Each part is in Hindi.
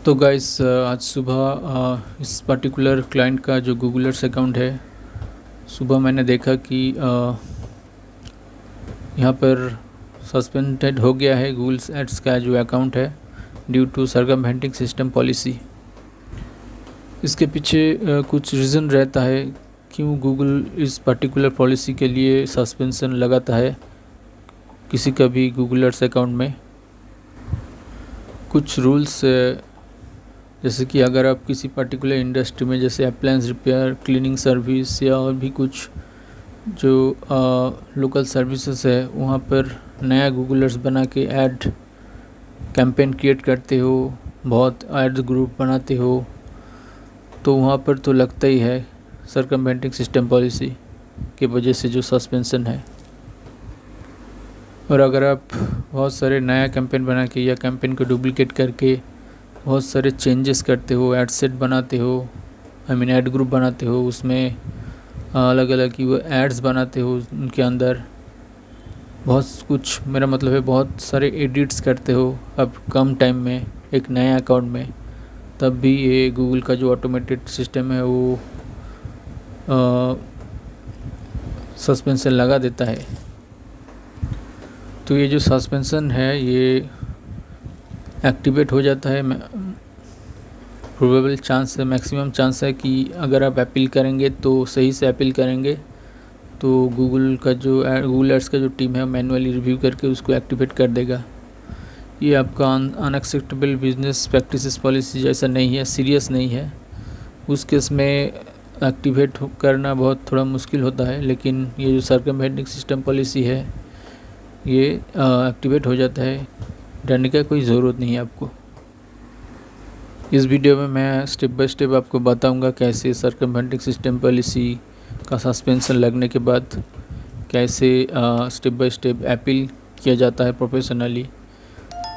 तो गाइस आज सुबह इस पर्टिकुलर क्लाइंट का जो गूगल एड्स अकाउंट है, सुबह मैंने देखा कि यहाँ पर सस्पेंडेड हो गया है गूगल एड्स का जो अकाउंट है ड्यू टू सर्कमवेंटिंग सिस्टम पॉलिसी। इसके पीछे कुछ रीज़न रहता है क्यों गूगल इस पर्टिकुलर पॉलिसी के लिए सस्पेंशन लगाता है किसी का भी गूगल एड्स अकाउंट में। कुछ रूल्स जैसे कि अगर आप किसी पर्टिकुलर इंडस्ट्री में जैसे अप्लायंस रिपेयर, क्लीनिंग सर्विस या और भी कुछ जो लोकल सर्विसेज है वहाँ पर नया गूगल एड्स बना के ऐड कैंपेन क्रिएट करते हो, बहुत एड्स ग्रुप बनाते हो, तो वहाँ पर तो लगता ही है सर्कमवेंटिंग सिस्टम पॉलिसी की वजह से जो सस्पेंशन है। और अगर आप बहुत सारे नया कैंपेन बना के या कैंपेन को डुप्लिकेट करके बहुत सारे चेंजेस करते हो, ऐड सेट बनाते हो, ऐड ग्रुप बनाते हो, उसमें अलग अलग की वो एड्स बनाते हो, उनके अंदर बहुत कुछ, मेरा मतलब है बहुत सारे एडिट्स करते हो अब कम टाइम में एक नया अकाउंट में, तब भी ये गूगल का जो ऑटोमेटेड सिस्टम है वो सस्पेंशन लगा देता है। तो ये जो सस्पेंशन है ये एक्टिवेट हो जाता है, प्रोबेबल चांस है, मैक्सिमम चांस है कि अगर आप अपील करेंगे तो सही से अपील करेंगे तो गूगल का जो गूगल एड्स का जो टीम है मैनुअली रिव्यू करके उसको एक्टिवेट कर देगा। ये आपका अनएक्सेप्टेबल बिजनेस प्रैक्टिसेस पॉलिसी जैसा नहीं है, सीरियस नहीं है। उस केस में एक्टिवेट करना बहुत थोड़ा मुश्किल होता है, लेकिन ये जो सर्कमवेंटिंग सिस्टम पॉलिसी है ये एक्टिवेट हो जाता है, डरने का कोई ज़रूरत नहीं है आपको। इस वीडियो में मैं स्टेप बाय स्टेप आपको बताऊंगा कैसे सर्कमवेंटिंग सिस्टम पॉलिसी का सस्पेंशन लगने के बाद कैसे स्टेप बाय स्टेप अपील किया जाता है प्रोफेशनली,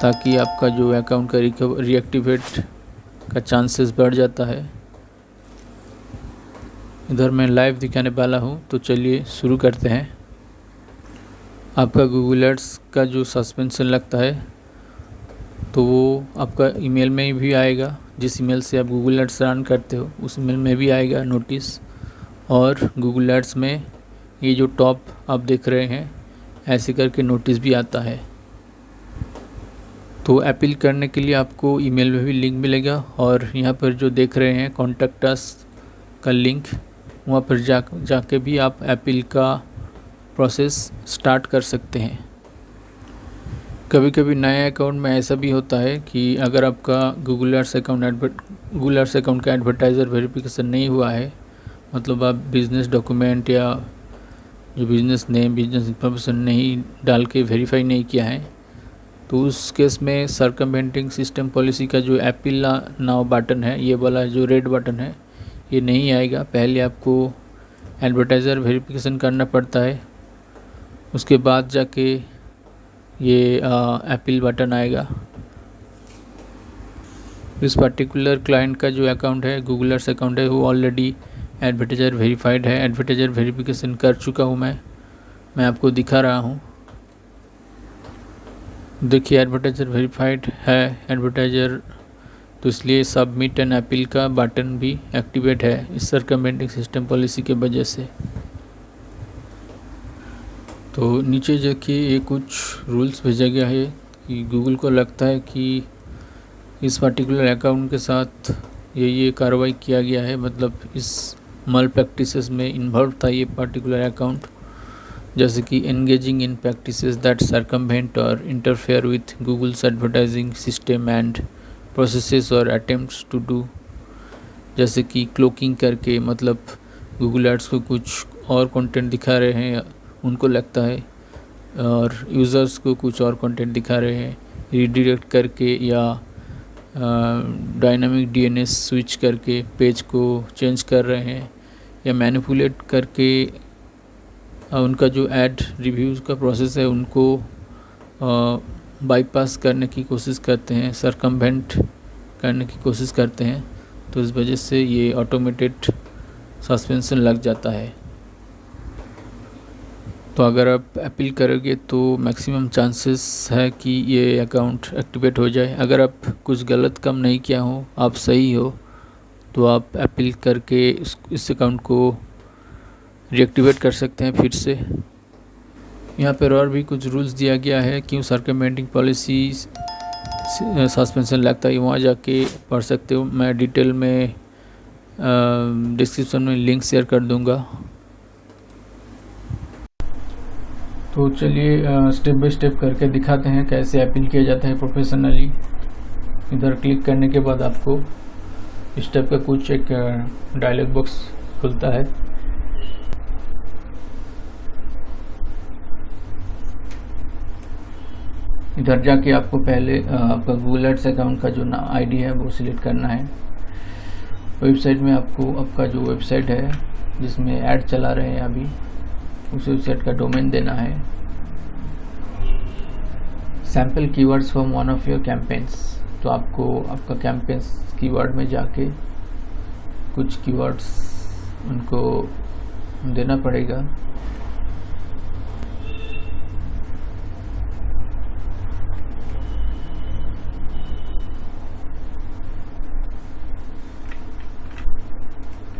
ताकि आपका जो अकाउंट का रीएक्टिवेट का चांसेस बढ़ जाता है। इधर मैं लाइव दिखाने वाला हूँ, तो चलिए शुरू करते हैं। आपका गूगल एड्स का जो सस्पेंशन लगता है तो वो आपका ईमेल में भी आएगा, जिस ईमेल से आप गूगल एड्स रन करते हो उस ईमेल में भी आएगा नोटिस। और गूगल एड्स में ये जो टॉप आप देख रहे हैं ऐसे करके नोटिस भी आता है। तो अपील करने के लिए आपको ईमेल में भी लिंक मिलेगा, और यहाँ पर जो देख रहे हैं कॉन्टैक्ट अस का लिंक, वहाँ पर जाके भी आप अपील का प्रोसेस स्टार्ट कर सकते हैं। कभी कभी नए अकाउंट में ऐसा भी होता है कि अगर आपका गूगल एड्स अकाउंट का एडवर्टाइज़र वेरिफिकेशन नहीं हुआ है, मतलब आप बिज़नेस डॉक्यूमेंट या जो बिज़नेस नेम, बिज़नेस इंफॉर्मेशन नहीं डाल के वेरीफाई नहीं किया है, तो उस केस में सर्कमवेंटिंग सिस्टम पॉलिसी का जो अपील नाउ बटन है, ये वाला जो रेड बटन है, ये नहीं आएगा। पहले आपको एडवर्टाइज़र वेरिफिकेशन करना पड़ता है, उसके बाद जाके ये अपील बटन आएगा। इस पर्टिकुलर क्लाइंट का जो अकाउंट है, गूगल एड्स अकाउंट है, वो ऑलरेडी एडवर्टाइज़र वेरीफाइड है, एडवर्टाइज़र वेरिफिकेशन कर चुका हूँ मैं आपको दिखा रहा हूँ। देखिए एडवर्टाइज़र वेरीफाइड है एडवर्टाइज़र, तो इसलिए सबमिट एंड अपील का बटन भी एक्टिवेट है इस सर्कमवेंटिंग सिस्टम पॉलिसी के वजह से। तो नीचे देखिए ये कुछ रूल्स भेजा गया है कि गूगल को लगता है कि इस पर्टिकुलर अकाउंट के साथ ये कार्रवाई किया गया है, मतलब इस मल प्रैक्टिसेस में इन्वॉल्व था ये पर्टिकुलर अकाउंट, जैसे कि engaging in practices that circumvent or interfere with Google's advertising system and processes or attempts to do, जैसे कि क्लोकिंग करके, मतलब गूगल एड्स को कुछ और कंटेंट दिखा रहे हैं उनको लगता है, और यूज़र्स को कुछ और कंटेंट दिखा रहे हैं, रीडायरेक्ट करके या डायनामिक डीएनएस स्विच करके पेज को चेंज कर रहे हैं, या मैनिपुलेट करके उनका जो ऐड रिव्यूज़ का प्रोसेस है उनको बाईपास करने की कोशिश करते हैं, सर्कमवेंट करने की कोशिश करते हैं। तो इस वजह से ये ऑटोमेटेड सस्पेंशन लग जाता है। तो अगर आप अपील करोगे तो मैक्सिमम चांसेस है कि ये अकाउंट एक्टिवेट हो जाए। अगर आप कुछ गलत काम नहीं किया हो, आप सही हो, तो आप अपील करके इस अकाउंट को रीएक्टिवेट कर सकते हैं फिर से। यहाँ पर और भी कुछ रूल्स दिया गया है, क्यों सर्कमेंटिंग पॉलिसी सस्पेंशन लगता है, वहाँ जाके पढ़ सकते हो। मैं डिटेल में डिस्क्रिप्शन में लिंक शेयर कर दूँगा। तो चलिए स्टेप बाय स्टेप करके दिखाते हैं कैसे अपील किया जाता है प्रोफेशनली। इधर क्लिक करने के बाद आपको इस टाइप का कुछ एक डायलॉग बॉक्स खुलता है। इधर जाके आपको पहले आपका गूगल एड्स अकाउंट का जो आईडी है वो सिलेक्ट करना है। वेबसाइट में आपको आपका जो वेबसाइट है जिसमें ऐड चला रहे हैं अभी, उस वेबसाइट का डोमेन देना है। Sample keywords from one of your campaigns, तो आपको आपका कैंपेन्स कीवर्ड में जाके कुछ कीवर्ड्स उनको देना पड़ेगा।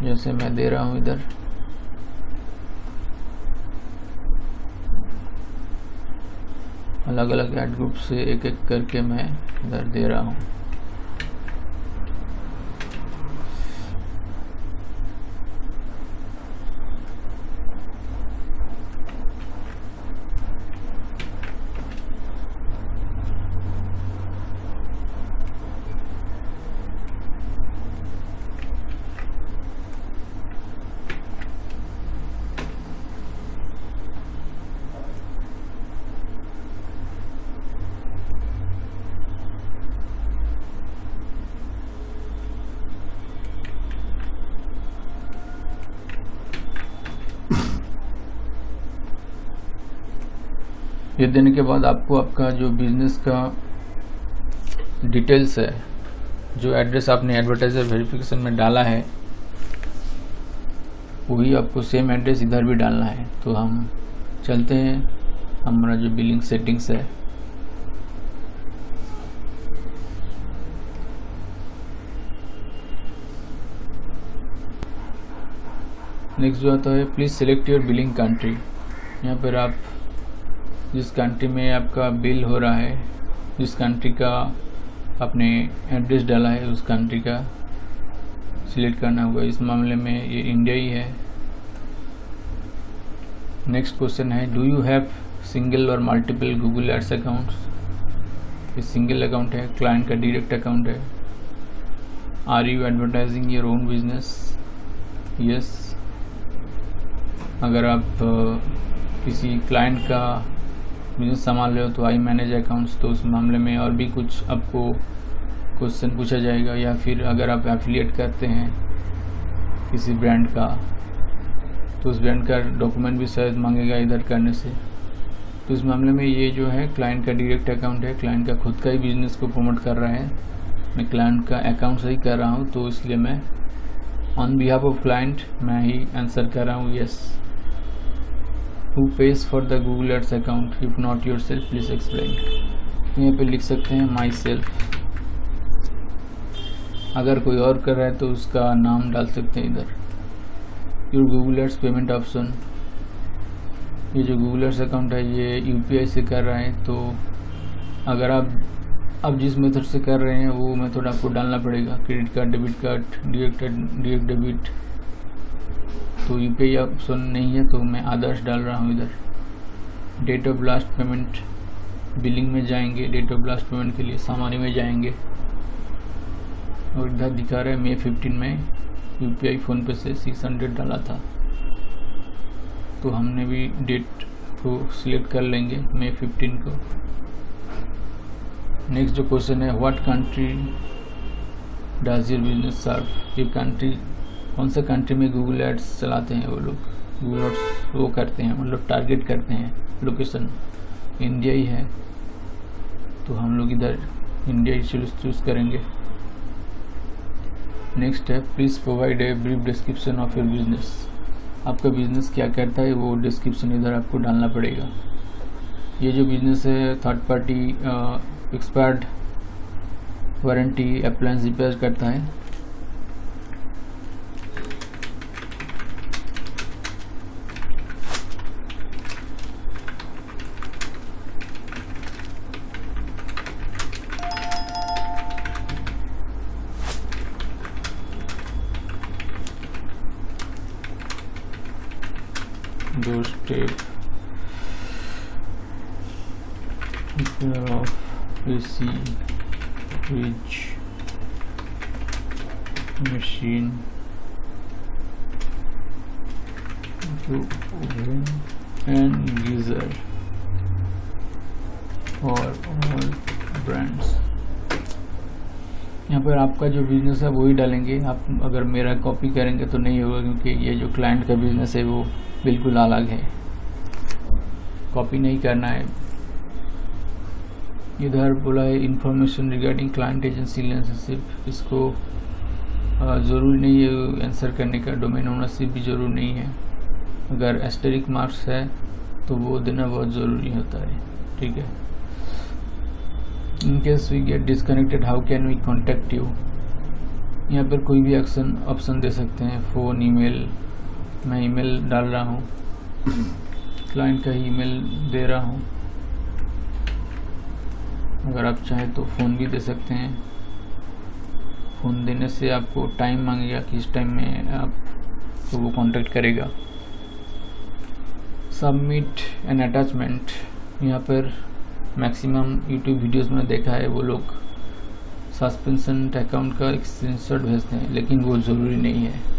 जैसे मैं दे रहा हूँ इधर, अलग अलग ऐड ग्रुप से एक एक करके मैं इधर दे रहा हूँ। ये देने के बाद आपको आपका जो बिजनेस का डिटेल्स है, जो एड्रेस आपने एडवर्टाइजर वेरिफिकेशन में डाला है, वही आपको सेम एड्रेस इधर भी डालना है। तो हम चलते हैं हमारा जो बिलिंग सेटिंग्स है। नेक्स्ट जो आता है, please select your billing country. यहाँ पर आप जिस कंट्री में आपका बिल हो रहा है, जिस कंट्री का आपने एड्रेस डाला है, उस कंट्री का सिलेक्ट करना होगा। इस मामले में ये इंडिया ही है। नेक्स्ट क्वेश्चन है, डू यू हैव सिंगल और मल्टीपल गूगल एड्स अकाउंट्स। ये सिंगल अकाउंट है, क्लाइंट का डायरेक्ट अकाउंट है। Are you advertising your own business. Yes, अगर आप किसी क्लाइंट का बिजनेस संभाल रहे हो तो आई मैनेज अकाउंट्स, तो उस मामले में और भी कुछ आपको क्वेश्चन पूछा जाएगा। या फिर अगर आप एफिलिएट करते हैं किसी ब्रांड का, तो उस ब्रांड का डॉक्यूमेंट भी शायद मांगेगा इधर करने से। तो इस मामले में ये जो है क्लाइंट का डायरेक्ट अकाउंट है, क्लाइंट का खुद का ही बिजनेस को प्रमोट कर रहा है। मैं क्लाइंट का अकाउंट से ही कर रहा हूँ, तो इसलिए मैं ऑन बिहाफ ऑफ क्लाइंट मैं ही आंसर कर रहा हूँ yes. Who pays for the Google Ads account? If not yourself, please explain. यहाँ पे लिख सकते हैं माई सेल्फ। अगर कोई और कर रहा है तो उसका नाम डाल सकते हैं इधर। Your Google ads payment option, ये जो गूगल एड्स अकाउंट है ये यूपीआई से कर रहा है। तो अगर आप जिस मेथड से कर रहे हैं वो मेथड आपको डालना पड़ेगा। Credit card, debit card, direct debit. तो यूपीआई ऑप्शन नहीं है तो मैं आदर्श डाल रहा हूँ इधर। Date of last payment, billing में जाएंगे, डेट ऑफ लास्ट पेमेंट के लिए सामान्य में जाएंगे, और इधर दिखा रहा है मई 15 में यूपीआई फ़ोन पे से 600 डाला था। तो हमने भी डेट को सिलेक्ट कर लेंगे मई 15 को। नेक्स्ट जो क्वेश्चन है, what country does your business serve. ये कंट्री, कौन सा कंट्री में गूगल एड्स चलाते हैं वो लोग, गूगल एड्स वो करते हैं, मतलब टारगेट करते हैं। लोकेशन इंडिया ही है, तो हम लोग इधर इंडिया ही चूज़ करेंगे। नेक्स्ट है, please provide a brief description of your business. आपका बिज़नेस क्या करता है वो डिस्क्रिप्शन इधर आपको डालना पड़ेगा। ये जो बिज़नेस है third party expired warranty appliance repair करता है। दो step repair of AC, fridge, machine, oven and geyser for all brands। यहाँ पर आपका जो बिज़नेस है वही डालेंगे। आप अगर मेरा कॉपी करेंगे तो नहीं होगा, क्योंकि ये जो क्लाइंट का बिज़नेस है वो बिल्कुल अलग है, कॉपी नहीं करना है। इधर बोला है information regarding client agency relationship, इसको ज़रूरी नहीं है आंसर करने का। डोमेन ओनरशिप भी ज़रूरी नहीं है। अगर एस्टेरिक मार्क्स है तो वो देना बहुत ज़रूरी होता है, ठीक है। In case we get disconnected how can we contact you, यहाँ पर कोई भी ऑप्शन दे सकते हैं, फ़ोन, ईमेल। मैं ईमेल डाल रहा हूँ, क्लाइंट का ईमेल दे रहा हूँ। अगर आप चाहें तो फ़ोन भी दे सकते हैं। फ़ोन देने से आपको टाइम मांगेगा कि इस टाइम में आप तो वो कांटेक्ट करेगा। सबमिट एन अटैचमेंट, यहाँ पर मैक्सिमम यूट्यूब वीडियोस में देखा है वो लोग सस्पेंशन अकाउंट का एक स्क्रीनशॉट भेजते हैं, लेकिन वो ज़रूरी नहीं है।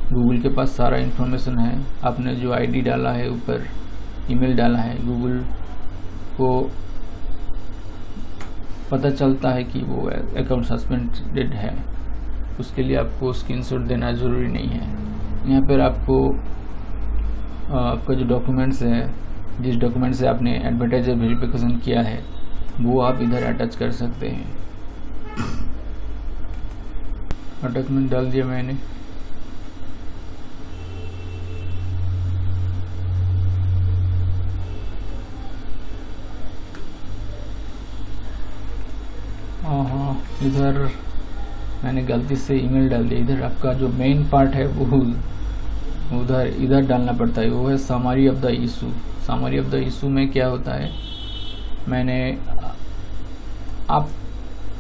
गूगल के पास सारा इन्फॉर्मेशन है। आपने जो आईडी डाला है ऊपर, ईमेल डाला है, गूगल को पता चलता है कि वो अकाउंट सस्पेंडेड है। उसके लिए आपको स्क्रीनशॉट देना ज़रूरी नहीं है। यहाँ पर आपको आपका जो डॉक्यूमेंट्स है, जिस डॉक्यूमेंट से आपने एडवर्टाइजर वेरिफिकेशन किया है वो आप इधर अटैच कर सकते हैं। अटैचमेंट डाल दिया मैंने। हाँ, इधर मैंने गलती से ईमेल डाल दिया। इधर आपका जो मेन पार्ट है वो इधर डालना पड़ता है, वो है summary of the issue. Summary of the issue में क्या होता है, आप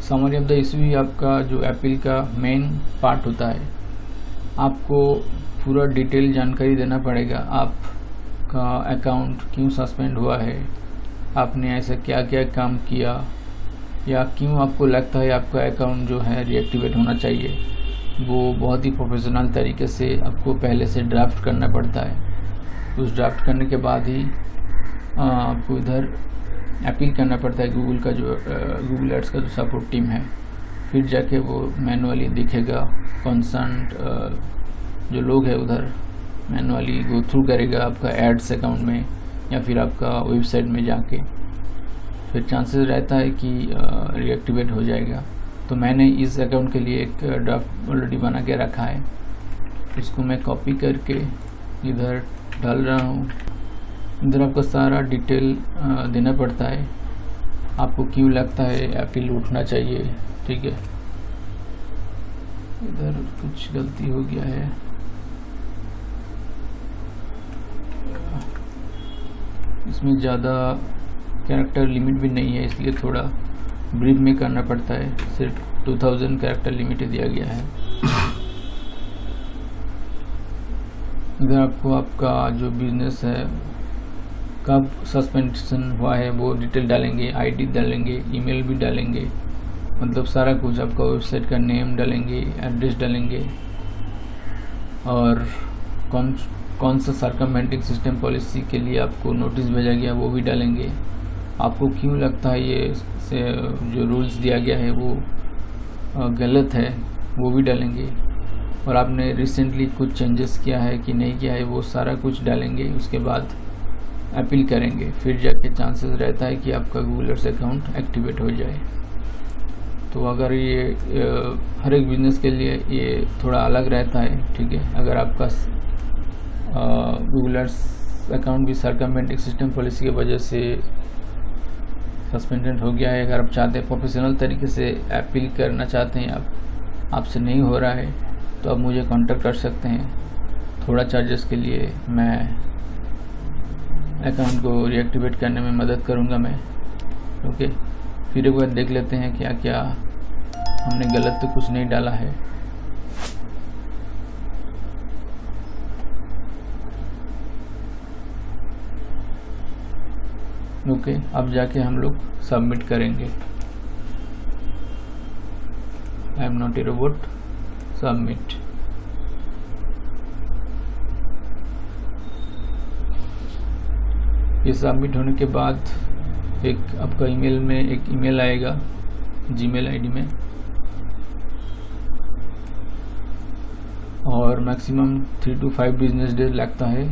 समरी ऑफ द इशू ही आपका जो अपील का मेन पार्ट होता है। आपको पूरा डिटेल जानकारी देना पड़ेगा। आपका अकाउंट क्यों सस्पेंड हुआ है, आपने ऐसा क्या क्या काम किया, या क्यों आपको लगता है आपका अकाउंट जो है रीएक्टिवेट होना चाहिए। वो बहुत ही प्रोफेशनल तरीके से आपको पहले से ड्राफ्ट करना पड़ता है। उस ड्राफ्ट करने के बाद ही आपको इधर अपील करना पड़ता है गूगल का जो गूगल एड्स का जो सपोर्ट टीम है। फिर जाके वो मैनुअली दिखेगा, कंसर्न जो लोग हैं उधर मैनुअली गो थ्रू करेगा आपका एड्स अकाउंट में या फिर आपका वेबसाइट में जाके। फिर चांसेस रहता है कि रीएक्टिवेट हो जाएगा। तो मैंने इस अकाउंट के लिए एक ड्राफ्ट ऑलरेडी बना के रखा है, उसको मैं कॉपी करके इधर डाल रहा हूँ। इधर आपको सारा डिटेल देना पड़ता है, आपको क्यों लगता है अपील उठना चाहिए, ठीक है। इधर कुछ गलती हो गया है, इसमें ज़्यादा कैरेक्टर लिमिट भी नहीं है, इसलिए थोड़ा ब्रीफ में करना पड़ता है। सिर्फ 2000 कैरेक्टर लिमिट दिया गया है। इधर आपको आपका जो बिजनेस है कब सस्पेंशन हुआ है वो डिटेल डालेंगे, आईडी डालेंगे, ईमेल भी डालेंगे, मतलब सारा कुछ। आपका वेबसाइट का नेम डालेंगे, एड्रेस डालेंगे, और कौन सा सर्कमवेंटिंग सिस्टम पॉलिसी के लिए आपको नोटिस भेजा गया वो भी डालेंगे। आपको क्यों लगता है ये से जो रूल्स दिया गया है वो गलत है वो भी डालेंगे, और आपने रिसेंटली कुछ चेंजेस किया है कि नहीं किया है वो सारा कुछ डालेंगे। उसके बाद अपील करेंगे, फिर जाके चांसेस रहता है कि आपका गूगल एड्स अकाउंट एक्टिवेट हो जाए। तो अगर ये हर एक बिजनेस के लिए ये थोड़ा अलग रहता है, ठीक है। अगर आपका गूगल एड्स अकाउंट भी सर्कमवेंटिंग सिस्टम पॉलिसी की वजह से सस्पेंडेड हो गया है। अगर आप चाहते हैं प्रोफेशनल तरीके से अपील करना चाहते हैं, आपसे नहीं हो रहा है, तो आप मुझे कांटेक्ट कर सकते हैं। थोड़ा चार्जेस के लिए मैं अकाउंट को रीएक्टिवेट करने में मदद करूंगा मैं। ओके, फिर एक बार देख लेते हैं क्या क्या हमने गलत तो कुछ नहीं डाला है। ओके, अब जाके हम लोग सबमिट करेंगे। I am not a robot, submit. ये सबमिट होने के बाद एक आपका ईमेल में एक ईमेल आएगा जीमेल आईडी में, और मैक्सिमम 3 to 5 बिजनेस डेज लगता है,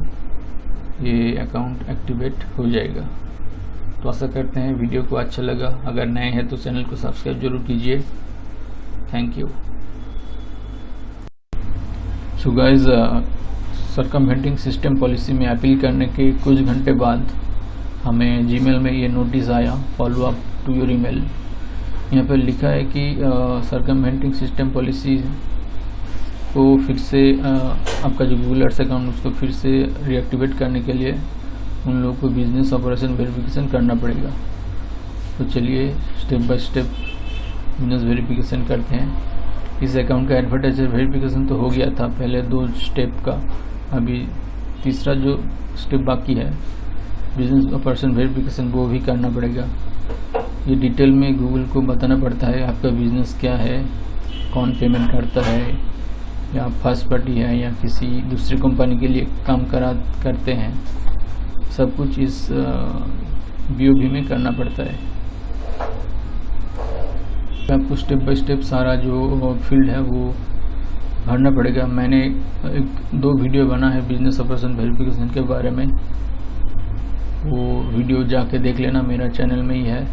ये अकाउंट एक्टिवेट हो जाएगा। तो आशा करते हैं वीडियो को अच्छा लगा। अगर नए हैं तो चैनल को सब्सक्राइब जरूर कीजिए। Thank you. So guys, circumventing system policy में अपील करने के कुछ घंटे बाद हमें जीमेल में ये नोटिस आया, follow up to your email. यहाँ पर लिखा है कि सर्कमवेंटिंग सिस्टम पॉलिसी को फिर से आपका जो गूगल एड्स अकाउंट उसको फिर से रीएक्टिवेट करने के लिए उन लोगों को बिजनेस ऑपरेशन वेरिफिकेशन करना पड़ेगा। तो चलिए step by step business verification करते हैं। इस अकाउंट का एडवर्टाइजर वेरिफिकेशन तो हो गया था पहले 2 स्टेप का, अभी तीसरा जो स्टेप बाकी है बिजनेस ऑपरेशन वेरिफिकेशन, वो भी करना पड़ेगा। ये डिटेल में गूगल को बताना पड़ता है आपका बिजनेस क्या है, कौन पेमेंट करता है, या फर्स्ट पार्टी है या किसी दूसरी कंपनी के लिए काम करते हैं। सब कुछ इस BOV में करना पड़ता है। आपको स्टेप बाय स्टेप सारा जो फील्ड है वो भरना पड़ेगा। मैंने 2 वीडियो बना है बिजनेस ऑपरेशन वेरिफिकेशन के बारे में, वो वीडियो जाके देख लेना, मेरा चैनल में ही है।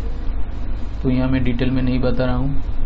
तो यहाँ मैं डिटेल में नहीं बता रहा हूँ।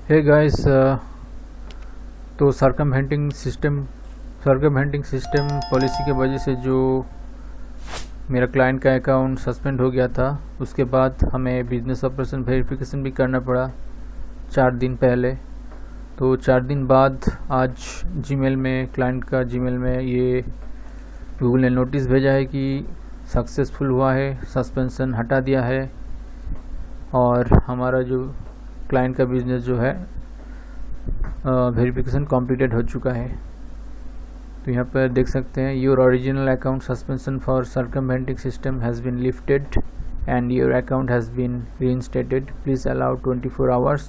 हे गाइस, तो सर्कमवेंटिंग सिस्टम पॉलिसी के वजह से जो मेरा क्लाइंट का अकाउंट सस्पेंड हो गया था, उसके बाद हमें बिजनेस ऑपरेशन वेरिफिकेशन भी करना पड़ा 4 दिन पहले। तो 4 दिन बाद आज जीमेल में, क्लाइंट का जीमेल में ये गूगल ने नोटिस भेजा है कि सक्सेसफुल हुआ है, सस्पेंशन हटा दिया है और हमारा जो क्लाइंट का बिजनेस जो है वेरिफिकेशन कंप्लीटेड हो चुका है। तो यहाँ पर देख सकते हैं, your original account suspension for circumventing system has been lifted and your account has been reinstated. Please allow 24 hours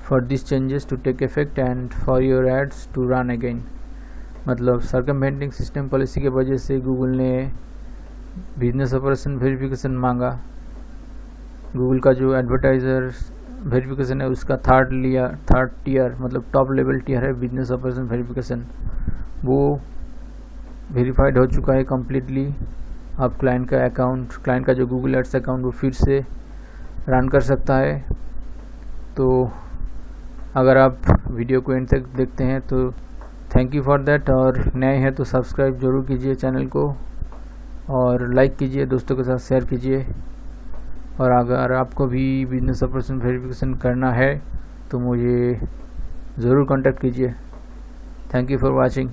for these changes to take effect and for your ads to run again। मतलब सर्कमवेंटिंग सिस्टम पॉलिसी के वजह से गूगल ने बिजनेस ऑपरेशन वेरिफिकेशन मांगा। गूगल का जो एडवर्टाइज़र वेरिफिकेशन है उसका थर्ड टीयर मतलब टॉप लेवल टीयर है बिजनेस ऑपरेशन वेरिफिकेशन, वो वेरीफाइड हो चुका है कम्प्लीटली। अब क्लाइंट का जो गूगल एड्स अकाउंट वो फिर से रन कर सकता है। तो अगर आप वीडियो को एंड तक देखते हैं तो थैंक यू फॉर दैट, और नए हैं तो सब्सक्राइब जरूर कीजिए चैनल को और लाइक कीजिए, दोस्तों के साथ शेयर कीजिए। और अगर आपको भी बिजनेस ऑपरेशन वेरिफिकेशन करना है तो मुझे ज़रूर कांटेक्ट कीजिए। Thank you for watching.